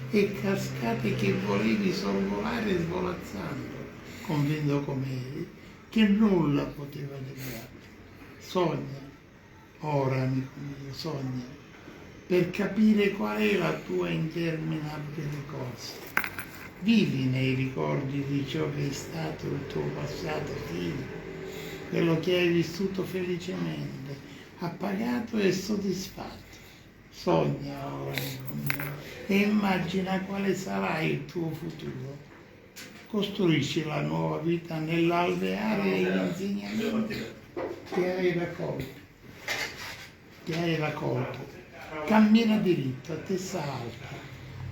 e cascate che volevi sorvolare svolazzando, convinto come eri, che nulla poteva deviarti. Sogna, ora amico mio, sogna, per capire qual è la tua interminabile corsa. Vivi nei ricordi di ciò che è stato il tuo passato figlio, quello che hai vissuto felicemente, appagato e soddisfatto. Sogna ora, amico mio, e immagina quale sarà il tuo futuro. Costruisci la nuova vita nell'alveare degli insegnamenti che hai raccolto. Cammina diritto, a testa alta,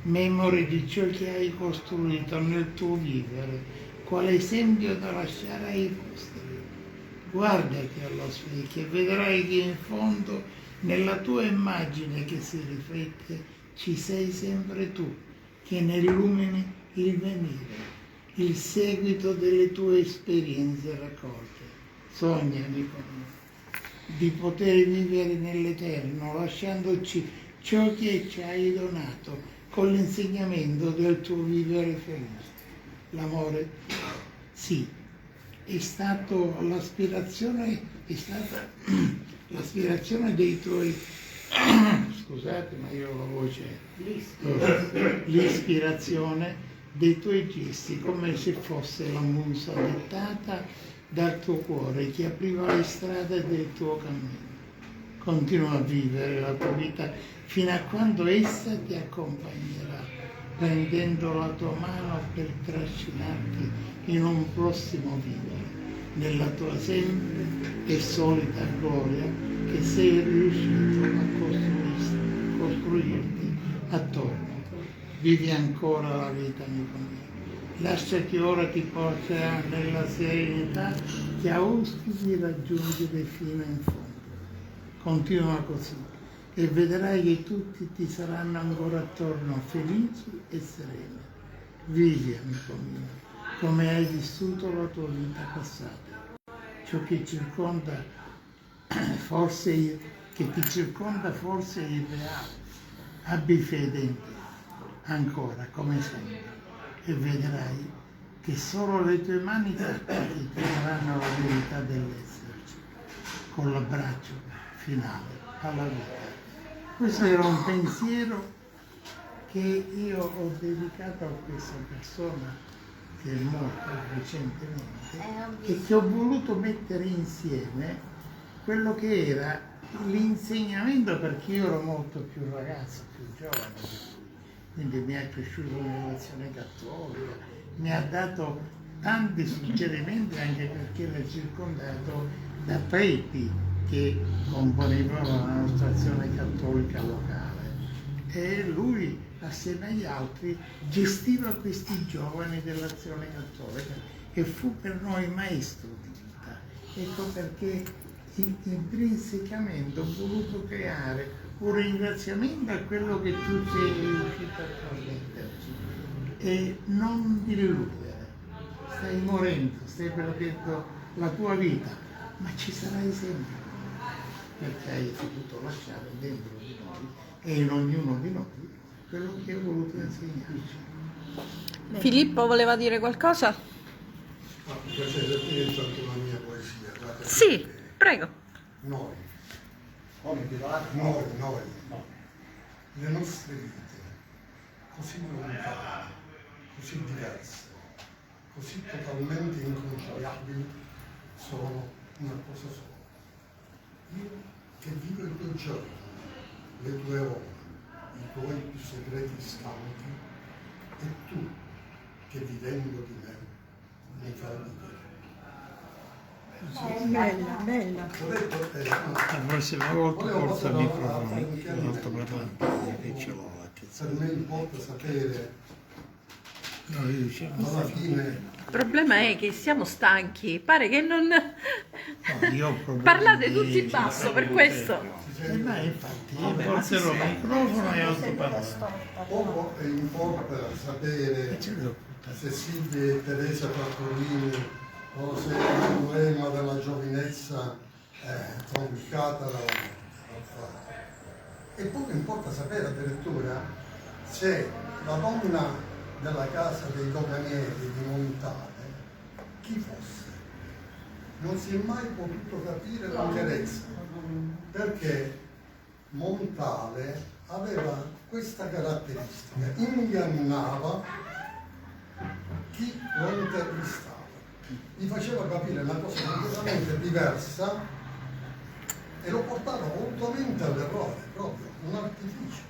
memore di ciò che hai costruito nel tuo vivere, quale esempio da lasciare ai posteri. Guardati allo specchio e vedrai che in fondo, nella tua immagine che si riflette, ci sei sempre tu, che ne illumini il venire, il seguito delle tue esperienze raccolte. Sogna, amico mio, di poter vivere nell'eterno, lasciandoci ciò che ci hai donato, con l'insegnamento del tuo vivere felice. L'amore, sì, è stata l'aspirazione dei tuoi, scusate ma io ho la voce, l'ispirazione dei tuoi gesti, come se fosse la musa dettata dal tuo cuore che apriva le strade del tuo cammino. Continua a vivere la tua vita fino a quando essa ti accompagnerà, prendendo la tua mano per trascinarti in un prossimo vivere, nella tua sempre e solita gloria che sei riuscito a costruirti attorno. Vivi ancora la vita, amico mio. Lascia che ora ti porterà nella serenità che auspichi di raggiungere fino in fondo. Continua così e vedrai che tutti ti saranno ancora attorno, felici e sereni. Vivi, amico mio, come hai vissuto la tua vita passata. Ciò che ti circonda forse è irreale. Abbi fede in te, ancora, come sempre, e vedrai che solo le tue mani toccate ti daranno la verità dell'esserci, con l'abbraccio finale alla vita. Questo era un pensiero che io ho dedicato a questa persona che è morta recentemente e che ho voluto mettere insieme quello che era l'insegnamento, perché io ero molto più ragazzo, più giovane di lui, quindi mi ha cresciuto nell'azione cattolica, mi ha dato tanti suggerimenti anche perché era circondato da preti che componevano la nostra azione cattolica locale e lui assieme agli altri gestiva questi giovani dell'azione cattolica e fu per noi maestro di vita. Ecco perché intrinsecamente ho voluto creare un ringraziamento a quello che tu sei riuscito a trasmetterci e non illudere. Stai morendo, stai perdendo la tua vita, ma ci sarai sempre, perché hai potuto lasciare dentro di noi e in ognuno di noi quello che hai voluto insegnarci. Filippo voleva dire qualcosa? No, mi piace dire intanto la mia poesia. Sì, prego. Noi, le nostre vite, così lontane, così diverse, così totalmente inconciliabili, sono una cosa sola. Io che vivo i tuoi giorni, le tue ore, i tuoi più segreti istanti, e tu che vivendo di me mi fai vivere. Bella, bella. La prossima volta porta il microfono, l'altoparlante, che ce l'ho là. Per me importa sapere No, io dicevo, alla fine. Il problema è che siamo stanchi, pare che non... io ho problemi Parlate tutti basso per questo. Ma infatti, porterò il microfono e altoparlante. Poco importa sapere se Silvia e Teresa Trattorini o se il problema della giovinezza troncata dalla morte. E poco importa sapere addirittura se la donna della casa dei Doganieri di Montale chi fosse. Non si è mai potuto capire con chiarezza, perché Montale aveva questa caratteristica: ingannava chi lo intervistava, gli faceva capire una cosa completamente diversa e lo portava volutamente all'errore, proprio un artificio,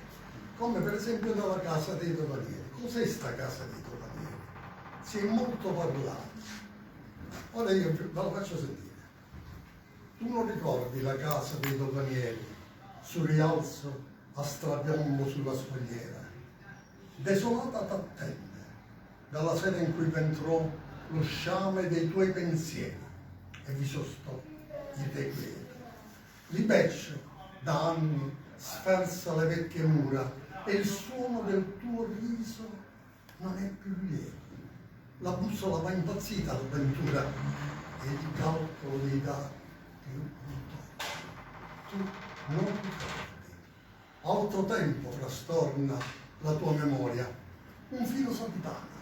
come per esempio nella casa dei Doganieri. Cos'è sta casa dei Doganieri? Si è molto parlato. Ora io ve lo faccio sentire. Tu non ricordi la casa dei Doganieri sul rialzo a strapiombo sulla scogliera, desolata t'attende dalla sera in cui entrò lo sciame dei tuoi pensieri e vi sostò i tuoi piedi. Libeccio da anni sferza le vecchie mura e il suono del tuo riso non è più lieto. La bussola va impazzita all'avventura e il calcolo dei dati più contorno. Tu non ricordi. Altro tempo frastorna la tua memoria. Un filo s'allontana.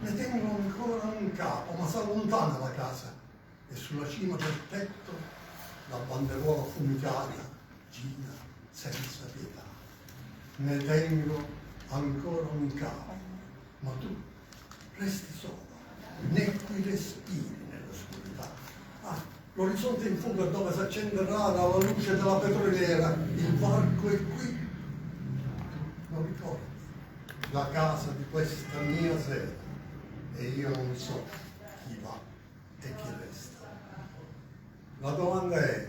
Ne tengo ancora un capo, ma s'allontana la casa e sulla cima del tetto la banderuola fumicata gira senza pietà. Ne tengo ancora un capo, ma tu resti solo, né qui respiri nell'oscurità. L'orizzonte in fuga dove si accenderà la luce della petroliera, il varco è qui. Tu non ricordi la casa di questa mia sera e io non so chi va e chi resta. La domanda è,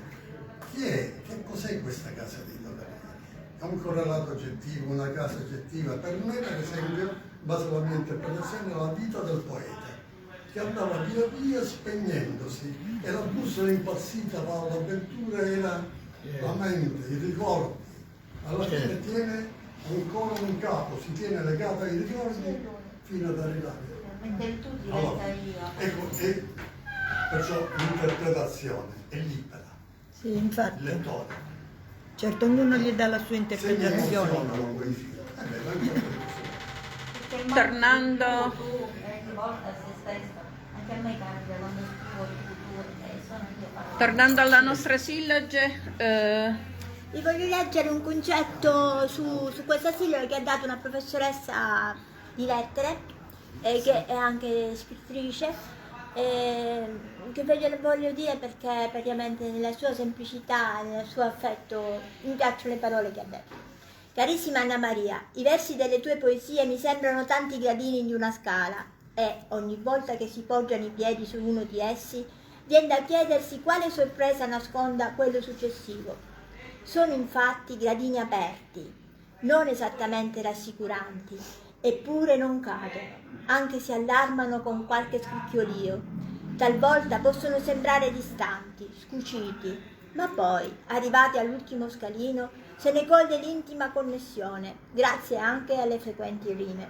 chi è? Che cos'è questa casa dei Doganieri? È un correlato oggettivo, una casa oggettiva? Per me, per esempio, in base alla mia interpretazione, è la vita del poeta, che andava via via spegnendosi e la bussola impazzita dall'avventura era la mente, i ricordi. Alla fine tiene ancora un capo, si tiene legato ai ricordi fino ad arrivare. Mentre tu diventa io. Ecco, e perciò l'interpretazione è libera. Sì, infatti. Il lettore. Certo, ognuno gli dà la sua Se mi interpretazione. emoziona la poesia, l'interpretazione. Perché il Tornando- modo in cui tu rivolta a se stesso, anche a me capita quando scrivo tu, sono io. Tornando alla nostra silloge, Vi voglio leggere un concetto su questa sillabe che ha dato una professoressa di lettere, che è anche scrittrice, che voglio dire perché praticamente nella sua semplicità, nel suo affetto, mi piacciono le parole che ha detto. Carissima Anna Maria, i versi delle tue poesie mi sembrano tanti gradini di una scala e, ogni volta che si poggiano i piedi su uno di essi, viene da chiedersi quale sorpresa nasconda quello successivo. Sono infatti gradini aperti, non esattamente rassicuranti, eppure non cadono, anche se allarmano con qualche scricchiolio. Talvolta possono sembrare distanti, scuciti, ma poi, arrivati all'ultimo scalino, se ne coglie l'intima connessione, grazie anche alle frequenti rime.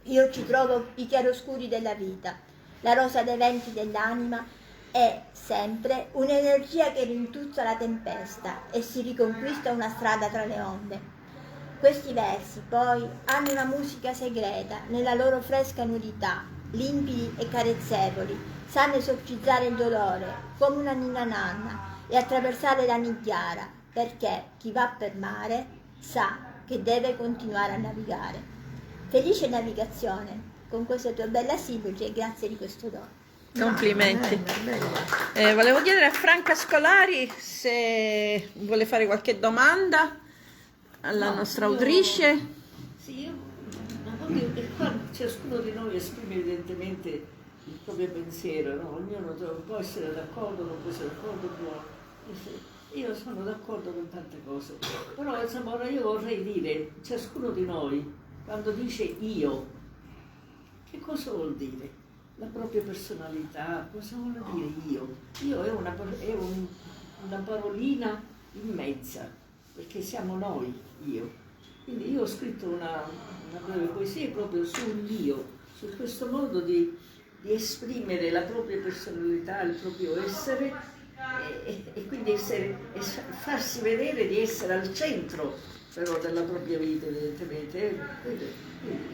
Io ci trovo i chiaroscuri della vita, la rosa dei venti dell'anima è sempre un'energia che rintuzza la tempesta e si riconquista una strada tra le onde. Questi versi, poi, hanno una musica segreta nella loro fresca nudità, limpidi e carezzevoli, sanno esorcizzare il dolore come una ninna nanna e attraversare la nighiara, perché chi va per mare sa che deve continuare a navigare. Felice navigazione con questa tua bella silloge e grazie di questo dono. complimenti. Bella. Volevo chiedere a Franca Scolari se vuole fare qualche domanda alla nostra autrice. Sì, oddio, qua ciascuno di noi esprime evidentemente il proprio pensiero, no? Ognuno può essere d'accordo, non può essere d'accordo, io sono d'accordo con tante cose, però insomma ora io vorrei dire, ciascuno di noi, quando dice io, che cosa vuol dire? La propria personalità, cosa vuol dire io? Io è una parolina immensa, perché siamo noi, io. Quindi io ho scritto una breve poesia proprio sull'io, su questo modo di esprimere la propria personalità, il proprio essere e quindi farsi vedere di essere al centro però della propria vita evidentemente.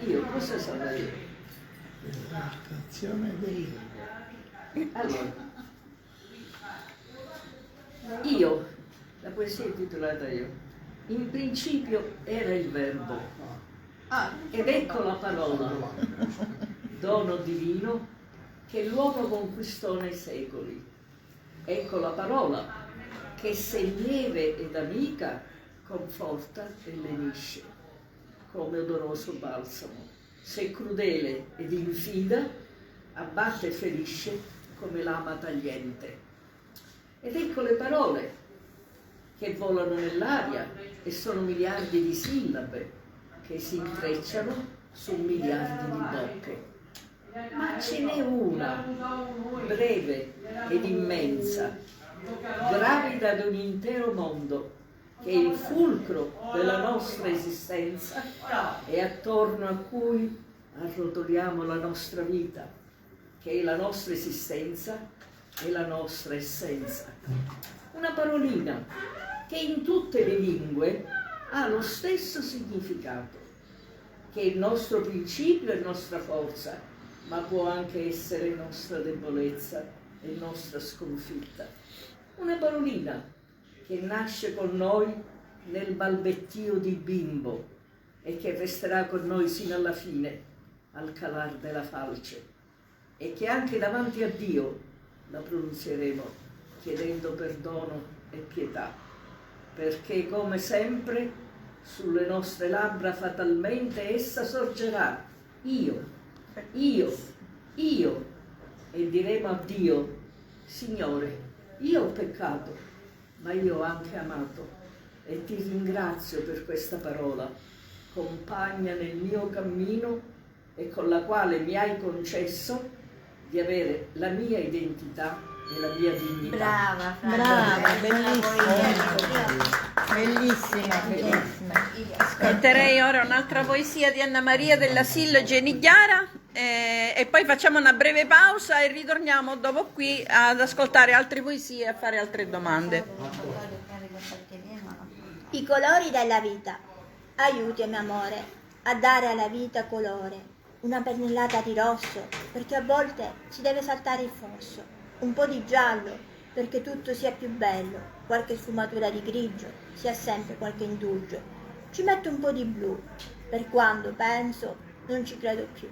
Io, cosa sono io? L'esaltazione dell'io. Allora, io, la poesia è intitolata Io. In principio era il verbo, ed ecco la parola, dono divino che l'uomo conquistò nei secoli. Ecco la parola che se lieve ed amica conforta e lenisce, come odoroso balsamo. Se crudele ed infida abbatte e ferisce come lama tagliente. Ed ecco le parole che volano nell'aria e sono miliardi di sillabe che si intrecciano su miliardi di bocche. Ma ce n'è una, breve ed immensa, gravida di un intero mondo, che è il fulcro della nostra esistenza e attorno a cui arrotoliamo la nostra vita, che è la nostra esistenza e la nostra essenza. Una parolina che in tutte le lingue ha lo stesso significato, che è il nostro principio e nostra forza, ma può anche essere nostra debolezza e nostra sconfitta. Una parolina che nasce con noi nel balbettio di bimbo e che resterà con noi sino alla fine, al calar della falce, e che anche davanti a Dio la pronunzieremo chiedendo perdono e pietà, perché come sempre sulle nostre labbra fatalmente essa sorgerà, io, e diremo a Dio, Signore, io ho peccato, ma io ho anche amato e ti ringrazio per questa parola, compagna nel mio cammino e con la quale mi hai concesso di avere la mia identità e la mia dignità. Brava, Brava, bellissima, bellissima. Ascolterei ora un'altra poesia di Anna Maria della Sil Genigliara e poi facciamo una breve pausa e ritorniamo dopo qui ad ascoltare altre poesie e a fare altre domande. I colori della vita. Aiutami, amore, a dare alla vita colore. Una pennellata di rosso, perché a volte si deve saltare il fosso. Un po' di giallo, perché tutto sia più bello. Qualche sfumatura di grigio, sia sempre qualche indugio. Ci metto un po' di blu, per quando penso non ci credo più.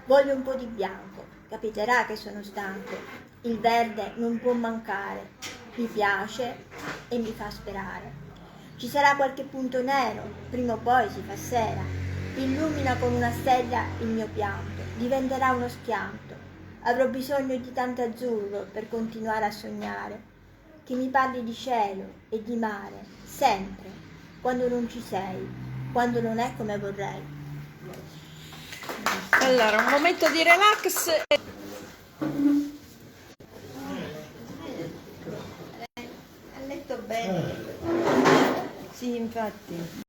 Voglio un po' di bianco, capiterà che sono stanco. Il verde non può mancare, mi piace e mi fa sperare. Ci sarà qualche punto nero, prima o poi si fa sera. Illumina con una stella il mio pianto, diventerà uno schianto. Avrò bisogno di tanto azzurro per continuare a sognare. Che mi parli di cielo e di mare, sempre, quando non ci sei, quando non è come vorrei. Allora, un momento di relax. Ha letto bene. Sì, infatti.